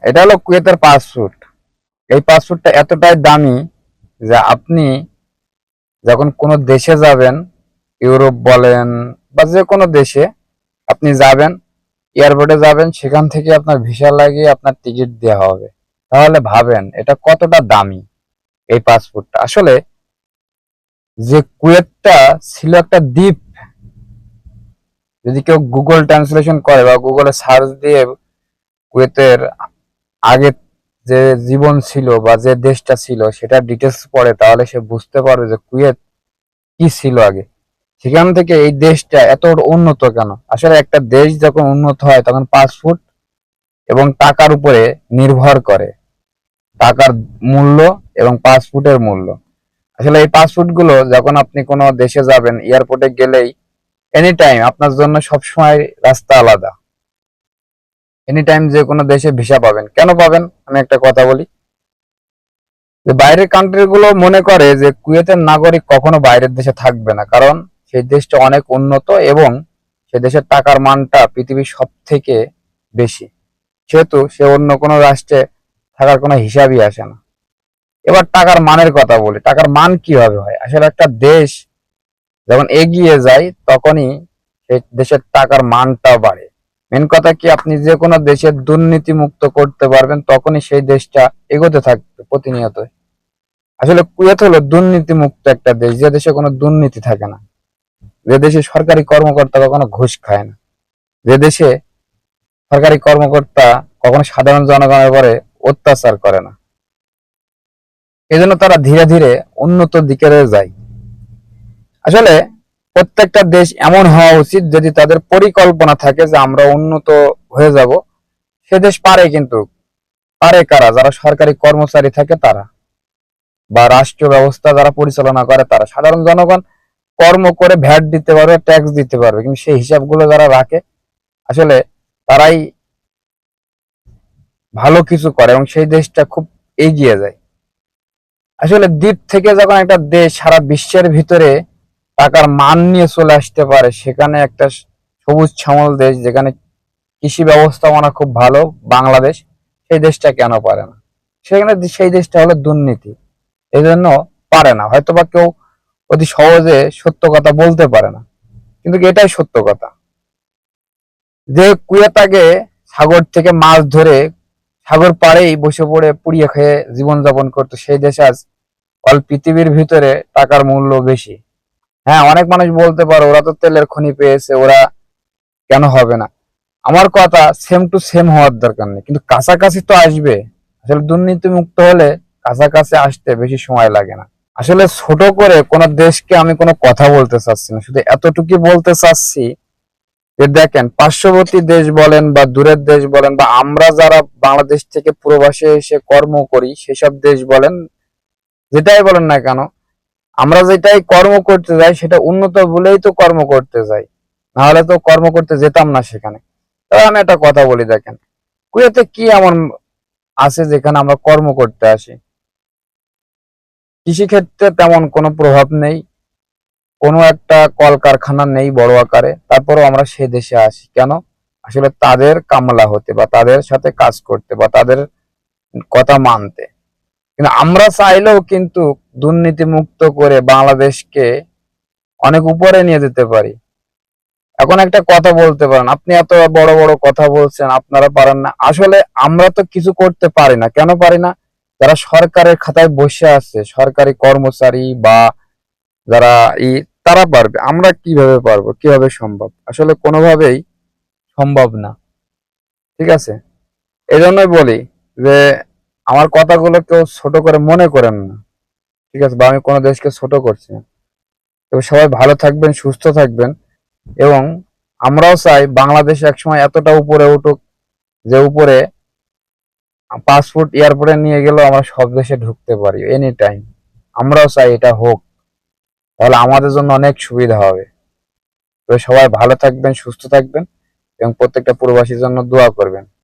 এটা হলো কুয়েতের পাসপোর্ট। এই পাসপোর্টটা এতটাই দামি যে আপনি যখন কোনো দেশে যাবেন, ইউরোপ বলেন বা যে কোনো দেশে আপনি যাবেন, এয়ারপোর্টে যাবেন, সেখান থেকে আপনার ভিসা লাগিয়ে আপনার টিকিট দেওয়া হবে। তাহলে ভাবেন এটা কতটা দামি এই পাসপোর্টটা। আসলে যে কুয়েতটা ছিল একটা দ্বীপ, যদি কেউ গুগল ট্রান্সলেশন করে বা গুগলে সার্চ দিয়ে কুয়েতের আগে যে জীবন ছিল বা যে দেশটা ছিল সেটা ডিটেলস পড়ে, তাহলে সে বুঝতে পারবে যে কুয়েত কি ছিল আগে। সেখান থেকে এই দেশটা এত উন্নত কেন। আসলে একটা দেশ যখন উন্নত হয় তখন পাসপোর্ট এবং টাকার উপরে নির্ভর করে, টাকার মূল্য এবং পাসপোর্টের মূল্য। আসলে এই পাসপোর্ট গুলো যখন আপনি কোনো দেশে যাবেন, এয়ারপোর্টে গেলেই এনি টাইম আপনার জন্য সবসময় রাস্তা আলাদা। এনি টাইম যে কোনো দেশে ভিসা পাবেন। কেন পাবেন আমি একটা কথা বলি, যে বাইরের কান্ট্রি গুলো মনে করে যে কুয়েতের নাগরিক কখনো বাইরের দেশে থাকবে না, কারণ সেই দেশটা অনেক উন্নত এবং সে দেশের টাকার মানটা পৃথিবীর সব থেকে বেশি, সেহেতু সে অন্য কোনো রাষ্ট্রে থাকার কোনো হিসাবই আসে না। এবার টাকার মানের কথা বলি, টাকার মান কিভাবে হয়। আসলে একটা দেশ যখন এগিয়ে যায় তখনই সেই দেশের টাকার মানটাও বাড়ে। মেন কথা কি, আপনি যে কোনো দেশের দুর্নীতি মুক্ত করতে পারবেন তখনই সেই দেশটা এগোতে থাকবে প্রতিনিয়ত। আসলে কুয়েত হলো দুর্নীতি মুক্ত একটা দেশ, যে দেশে কোনো দুর্নীতি থাকে না, যে দেশে সরকারি কর্মকর্তা কখনো ঘুষ খায় না, যে দেশে সরকারি কর্মকর্তা কখনো সাধারণ জনগণের উপরে অত্যাচার করে না। এই জন্য তারা ধীরে ধীরে উন্নত দিকে যায়। আসলে প্রত্যেকটা দেশ এমন হওয়া উচিত, যদি তাদের পরিকল্পনা থাকে যে আমরা উন্নত হয়ে যাব, সে দেশ পারে। কিন্তু পারে কারা? যারা সরকারি কর্মচারী থাকে তারা, বা রাষ্ট্রীয় ব্যবস্থা যারা পরিচালনা করে তারা। সাধারণ জনগণ কর্ম করে ভ্যাট দিতে পারবে, ট্যাক্স দিতে পারবে, কিন্তু সেই হিসাবগুলো যারা রাখে আসলে তারাই ভালো কিছু করে এবং সেই দেশটা খুব এগিয়ে যায়। আসলে দ্বীপ থেকে যখন একটা দেশ সারা বিশ্বের ভিতরে টাকার মান নিয়ে চলে আসতে পারে, সেখানে একটা সবুজ শ্যামল দেশ যেখানে কৃষি ব্যবস্থাপনা খুব ভালো, বাংলাদেশ, সেই দেশটা কেন পারে না? সেখানে সেই দেশটা হলো দুর্নীতি, এই জন্য পারে না। হয়তোবা কেউ অতি সহজে সত্য কথা বলতে পারে না, কিন্তু এটাই সত্য কথা। যে কুয়েত আগে সাগর থেকে মাছ ধরে সাগর পাড়েই বসে পড়ে পুড়িয়ে খেয়ে জীবনযাপন করতো, সেই দেশ আজ অল পৃথিবীর ভিতরে টাকার মূল্য বেশি। হ্যাঁ, অনেক মানুষ বলতে পারো ওরা তো তেলের খনি পেয়েছে, ওরা কেন হবে না। আমার কথা, সেম টু সেম হওয়ার দরকার নেই, কিন্তু কাছাকাছি তো আসবে। আসলে দুর্নীতি মুক্ত হলে কাছাকাছি আসতে বেশি সময় লাগে না। আসলে ছোট করে কোন দেশকে আমি কোনো কথা বলতে চাচ্ছি না, শুধু এতটুকু বলতে চাচ্ছি যে দেখেন, পার্শ্ববর্তী দেশ বলেন বা দূরের দেশ বলেন, বা আমরা যারা বাংলাদেশ থেকে প্রবাসে এসে কর্ম করি সেসব দেশ বলেন, যেটাই বলেন না কেন, আমরা যেটাই কর্ম করতে যাই সেটা উন্নত বলেই তো কর্ম করতে যাই, না হলে তো কর্ম করতে যেতাম না সেখানে। তবে আমি একটা কথা বলি, দেখেন কুয়েতে কি এমন আছে যেখানে আমরা কর্ম করতে আসি? কৃষিক্ষেত্রে তেমন কোনো প্রভাব নেই, কোনো একটা কলকারখানা নেই বড় আকারে, তারপরেও আমরা সে দেশে আসি কেন? আসলে তাদের কামলা হতে বা তাদের সাথে কাজ করতে বা তাদের কথা মানতে। কিন্তু আমরা চাইলেও কিন্তু দুর্নীতি মুক্ত করে বাংলাদেশকে অনেক উপরে নিয়ে যেতে পারি। এখন একটা কথা বলতে পারেন, আপনি এত বড় বড় কথা বলছেন, আপনারা পারেন না। আসলে আমরা তো কিছু করতে পারি না। কেন পারি না? যারা সরকারের খাতায় বসে আছে, সরকারি কর্মচারী বা যারা তারা পারবে, আমরা কিভাবে পারবো? কিভাবে সম্ভব? আসলে কোনোভাবেই সম্ভব না। ঠিক আছে, এই জন্যই বলি যে আমার কথাগুলো কেউ ছোট করে মনে করেন না। ঠিক আছে, বা আমি কোনো দেশকে ছোট করছি না। তবে সবাই ভালো থাকবেন, সুস্থ থাকবেন, এবং আমরাও চাই বাংলাদেশ একসময় এতটা উপরে উঠুক যে উপরে পাসপোর্ট এয়ারপোর্টে নিয়ে গেলেও আমরা সব দেশে ঢুকতে পারি এনি টাইম। আমরাও চাই এটা হোক, তাহলে আমাদের জন্য অনেক সুবিধা হবে। তো সবাই ভালো থাকবেন, সুস্থ থাকবেন, এবং প্রত্যেকটা প্রবাসীর জন্য দোয়া করবেন।